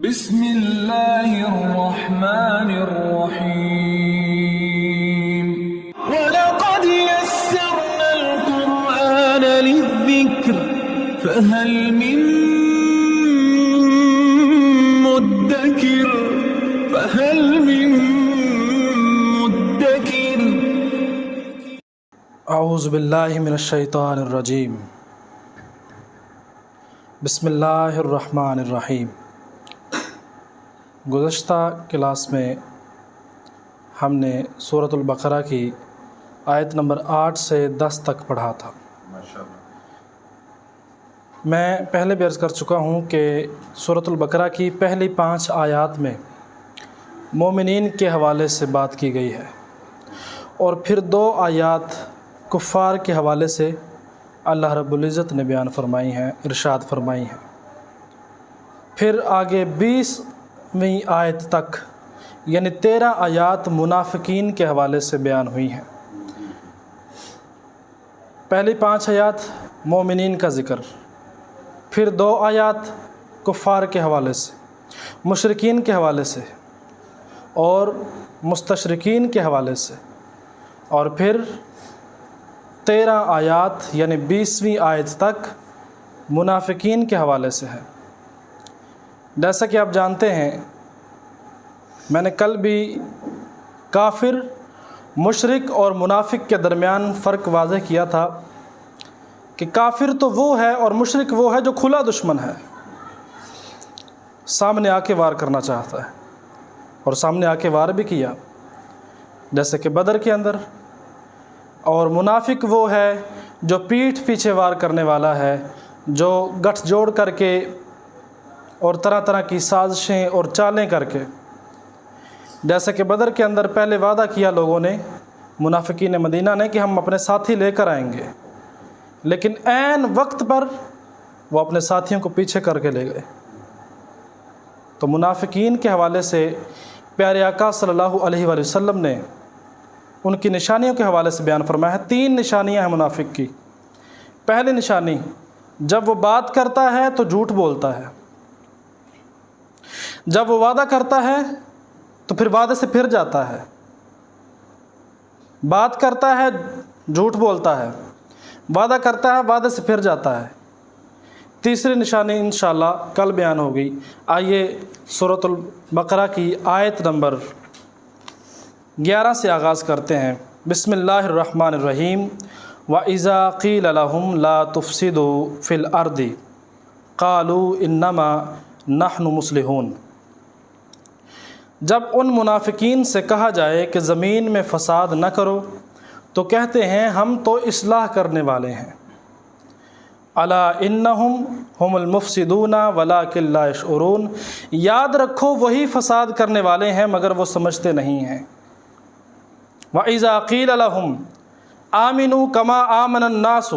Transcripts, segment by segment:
بسم اللہ الرحمن الرحیم وَلَقَدْ يَسَّرْنَا الْقُرْآنَ لِلذِّكْرِ فَهَلْ مِن مُدَّكِرٍ اعوذ باللہ من الشیطان الرجیم بسم اللہ الرحمن الرحیم۔ گزشتہ کلاس میں ہم نے سورۃ البقرہ کی آیت نمبر 8 سے 10 تک پڑھا تھا۔ میں پہلے بھی عرض کر چکا ہوں کہ سورۃ البقرہ کی پہلی 5 آیات میں مومنین کے حوالے سے بات کی گئی ہے، اور پھر 2 آیات کفار کے حوالے سے اللہ رب العزت نے بیان فرمائی ہیں، ارشاد فرمائی ہیں۔ پھر آگے 20ویں آیت تک یعنی 13 آیات منافقین کے حوالے سے بیان ہوئی ہیں۔ پہلی 5 آیات مومنین کا ذکر، پھر 2 آیات کفار کے حوالے سے، مشرکین کے حوالے سے اور مستشرکین کے حوالے سے، اور پھر 13 آیات یعنی 20ویں آیت تک منافقین کے حوالے سے ہے۔ جیسا کہ آپ جانتے ہیں، میں نے کل بھی کافر، مشرک اور منافق کے درمیان فرق واضح کیا تھا کہ کافر تو وہ ہے اور مشرک وہ ہے جو کھلا دشمن ہے، سامنے آ کے وار کرنا چاہتا ہے، اور سامنے آ کے وار بھی کیا جیسے کہ بدر کے اندر۔ اور منافق وہ ہے جو پیٹھ پیچھے وار کرنے والا ہے، جو گٹھ جوڑ کر کے اور طرح طرح کی سازشیں اور چالیں کر کے، جیسے کہ بدر کے اندر پہلے وعدہ کیا لوگوں نے، منافقین مدینہ نے، کہ ہم اپنے ساتھی لے کر آئیں گے، لیکن عین وقت پر وہ اپنے ساتھیوں کو پیچھے کر کے لے گئے۔ تو منافقین کے حوالے سے پیارے آقا صلی اللہ علیہ وآلہ وسلم نے ان کی نشانیوں کے حوالے سے بیان فرمایا ہے۔ 3 نشانیاں ہیں منافق کی۔ پہلی نشانی، جب وہ بات کرتا ہے تو جھوٹ بولتا ہے، جب وہ وعدہ کرتا ہے تو پھر وعدے سے پھر جاتا ہے، بات کرتا ہے جھوٹ بولتا ہے، وعدہ کرتا ہے وعدے سے پھر جاتا ہے۔ تیسری نشانی انشاءاللہ کل بیان ہوگی۔ آئیے سورۃ البقرہ کی آیت نمبر 11 سے آغاز کرتے ہیں۔ بسم اللہ الرحمن الرحیم۔ وَإِذَا قِيلَ لَهُمْ لَا تُفْسِدُوا فِي الْأَرْضِ قَالُوا إِنَّمَا نَحْنُ مُصْلِحُونَ۔ جب ان منافقین سے کہا جائے کہ زمین میں فساد نہ کرو تو کہتے ہیں ہم تو اصلاح کرنے والے ہیں۔ الا انہم ہم المفسدون ولکن لا یشعرون۔ یاد رکھو وہی فساد کرنے والے ہیں مگر وہ سمجھتے نہیں ہیں۔ وَإِذَا قِيلَ لَهُمْ آمِنُوا كَمَا آمَنَ النَّاسُ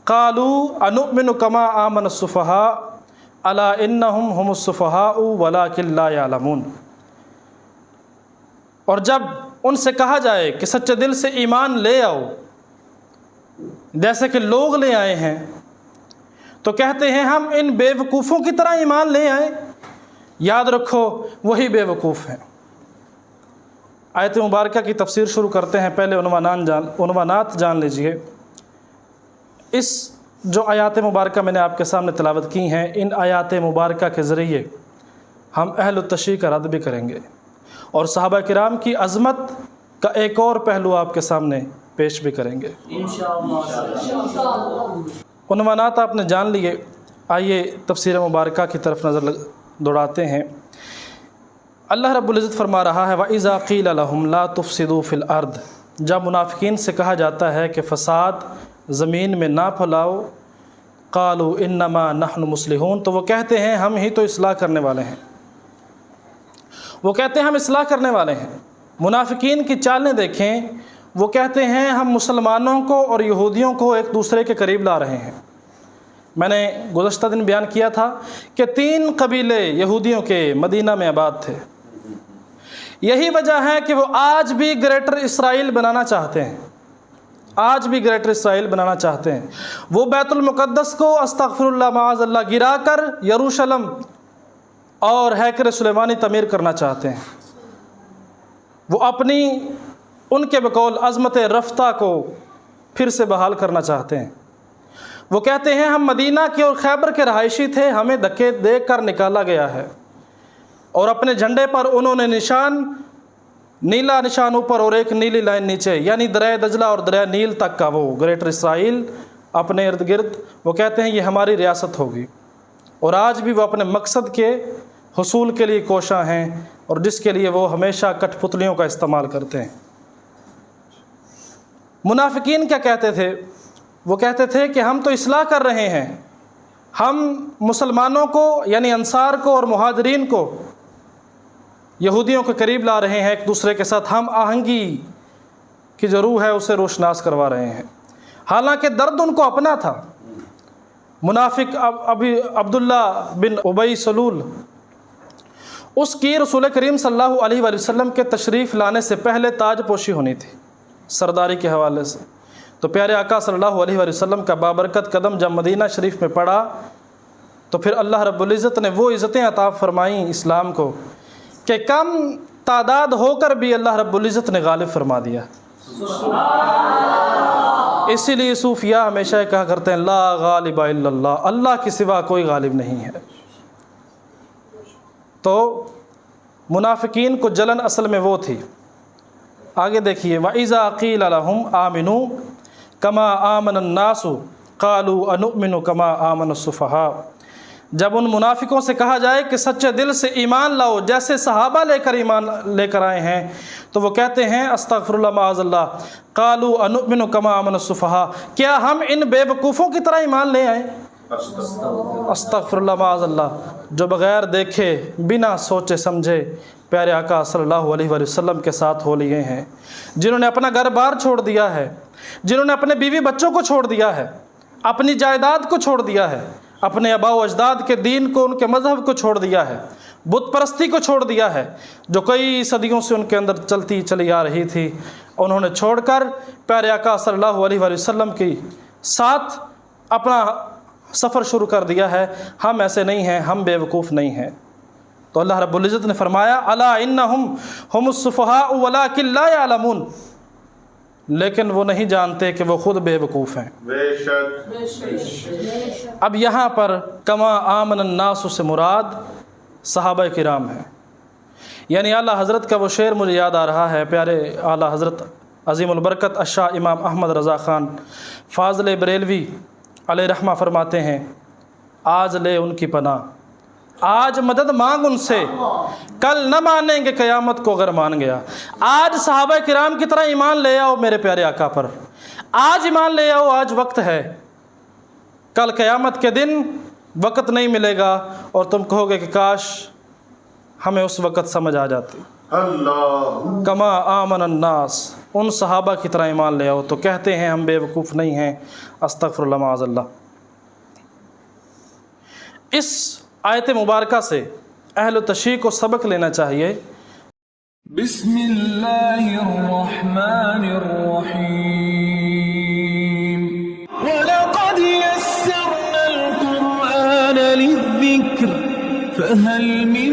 قَالُوا أَنُؤْمِنُ كَمَا آمَنَ السُّفَهَاءُ أَلَا إِنَّهُمْ هُمُ السُّفَهَاءُ وَلَكِنْ لَا يَعْلَمُونَ۔ اور جب ان سے کہا جائے کہ سچے دل سے ایمان لے آؤ جیسے کہ لوگ لے آئے ہیں، تو کہتے ہیں ہم ان بے وقوفوں کی طرح ایمان لے آئیں۔ یاد رکھو وہی بے وقوف ہیں۔ آیت مبارکہ کی تفسیر شروع کرتے ہیں۔ پہلے عنوانات جان لیجئے۔ اس جو آیات مبارکہ میں نے آپ کے سامنے تلاوت کی ہیں، ان آیات مبارکہ کے ذریعے ہم اہل التشیع کا رد بھی کریں گے، اور صحابہ کرام کی عظمت کا ایک اور پہلو آپ کے سامنے پیش بھی کریں گے انشاءاللہ۔ عنوانات آپ نے جان لیے، آئیے تفسیر مبارکہ کی طرف نظر دوڑاتے ہیں۔ اللہ رب العزت فرما رہا ہے وَإِذَا قِيلَ لَهُمْ لَا تُفْسِدُوا فِي الْأَرْضِ۔ جب منافقین سے کہا جاتا ہے کہ فساد زمین میں نہ پھیلاؤ، قَالُوا إِنَّمَا نَحْنُ مُصْلِحُونَ، تو وہ کہتے ہیں ہم ہی تو اصلاح کرنے والے ہیں۔ وہ کہتے ہیں ہم اصلاح کرنے والے ہیں۔ منافقین کی چالیں دیکھیں، وہ کہتے ہیں ہم مسلمانوں کو اور یہودیوں کو ایک دوسرے کے قریب لا رہے ہیں۔ میں نے گزشتہ دن بیان کیا تھا کہ 3 قبیلے یہودیوں کے مدینہ میں آباد تھے۔ یہی وجہ ہے کہ وہ آج بھی گریٹر اسرائیل بنانا چاہتے ہیں، آج بھی گریٹر اسرائیل بنانا چاہتے ہیں۔ وہ بیت المقدس کو استغفر اللہ معاذ اللہ گرا کر یروشلم اور ہیکل سلیمانی تعمیر کرنا چاہتے ہیں، وہ اپنی ان کے بقول عظمت رفتہ کو پھر سے بحال کرنا چاہتے ہیں۔ وہ کہتے ہیں ہم مدینہ کے اور خیبر کے رہائشی تھے، ہمیں دھکے دے کر نکالا گیا ہے، اور اپنے جھنڈے پر انہوں نے نیلا نشان اوپر اور ایک نیلی لائن نیچے، یعنی دریائے دجلہ اور دریائے نیل تک کا وہ گریٹر اسرائیل اپنے ارد گرد، وہ کہتے ہیں یہ ہماری ریاست ہوگی، اور آج بھی وہ اپنے مقصد کے حصول کے لیے کوشاں ہیں، اور جس کے لیے وہ ہمیشہ کٹھ پتلیوں کا استعمال کرتے ہیں۔ منافقین کیا کہتے تھے؟ وہ کہتے تھے کہ ہم تو اصلاح کر رہے ہیں، ہم مسلمانوں کو یعنی انصار کو اور مہاجرین کو یہودیوں کے قریب لا رہے ہیں، ایک دوسرے کے ساتھ ہم آہنگی کی جو روح ہے اسے روشناس کروا رہے ہیں، حالانکہ درد ان کو اپنا تھا۔ منافق ابھی عبداللہ بن ابی سلول، اس کی رسول کریم صلی اللہ علیہ وآلہ وسلم کے تشریف لانے سے پہلے تاج پوشی ہونی تھی سرداری کے حوالے سے، تو پیارے آقا صلی اللہ علیہ وآلہ وسلم کا بابرکت قدم جب مدینہ شریف میں پڑا تو پھر اللہ رب العزت نے وہ عزتیں عطا فرمائیں اسلام کو کہ کم تعداد ہو کر بھی اللہ رب العزت نے غالب فرما دیا۔ اسی لیے صوفیاء ہمیشہ کہا کرتے ہیں لا غالب الا اللہ، اللہ کے سوا کوئی غالب نہیں ہے۔ تو منافقین کو جلن اصل میں وہ تھی۔ آگے دیکھیے وَإِذَا قِيلَ لَهُمْ آمِنُوا كَمَا آمَنَ النَّاسُ قَالُوا أَنُؤْمِنُ كَمَا آمَنَ السُّفَهَاءُ، جب ان منافقوں سے کہا جائے کہ سچے دل سے ایمان لاؤ جیسے صحابہ ایمان لے کر آئے ہیں، تو وہ کہتے ہیں استغفر اللہ معاذ اللہ، قالوا انؤمن کما آمن السفہاء، کیا ہم ان بے وقوفوں کی طرح ایمان لے آئیں؟ استغفر اللہ معاذ اللہ، جو بغیر دیکھے بنا سوچے سمجھے پیارے آقا صلی اللہ علیہ وآلہ وسلم کے ساتھ ہو لیے ہیں، جنہوں نے اپنا گھر بار چھوڑ دیا ہے، جنہوں نے اپنے بیوی بچوں کو چھوڑ دیا ہے، اپنی جائیداد کو چھوڑ دیا ہے، اپنے آباء و اجداد کے دین کو، ان کے مذہب کو چھوڑ دیا ہے، بت پرستی کو چھوڑ دیا ہے جو کئی صدیوں سے ان کے اندر چلتی چلی آ رہی تھی، انہوں نے چھوڑ کر پیارے آقا صلی اللہ علیہ وآلہ وسلم کی ساتھ اپنا سفر شروع کر دیا ہے۔ ہم ایسے نہیں ہیں، ہم بے وقوف نہیں ہیں۔ تو اللہ رب العزت نے فرمایا الا انہم ہم السفہاء ولکن لا یعلمون، لیکن وہ نہیں جانتے کہ وہ خود بے وقوف ہیں۔ بے شک۔ اب یہاں پر کما آمن الناس سے مراد صحابہ کرام ہیں، یعنی اعلیٰ حضرت کا وہ شعر مجھے یاد آ رہا ہے، پیارے اعلیٰ حضرت عظیم البرکت الشاہ امام احمد رضا خان فاضل بریلوی علیہ رحمہ فرماتے ہیں آج لے ان کی پناہ، آج مدد مانگ ان سے، کل نہ مانیں گے قیامت کو اگر مان گیا۔ آج صحابہ کرام کی طرح ایمان لے آؤ میرے پیارے آقا پر، آج ایمان لے آؤ، آج وقت ہے، کل قیامت کے دن وقت نہیں ملے گا اور تم کہو گے کہ کاش ہمیں اس وقت سمجھ آ جاتی۔ اللہ کما آمن الناس، ان صحابہ کی طرح ایمان لے آؤ، تو کہتے ہیں ہم بے وقوف نہیں ہیں، استغفر اللہ معاذ اللہ۔ اس آیت مبارکہ سے اہل تشیع کو سبق لینا چاہیے۔ بسم اللہ الرحمن الرحیم وَلَقَدْ يَسَّرْنَا الْقُرْآنَ لِلذِّكْرِ فَهَلْ مِن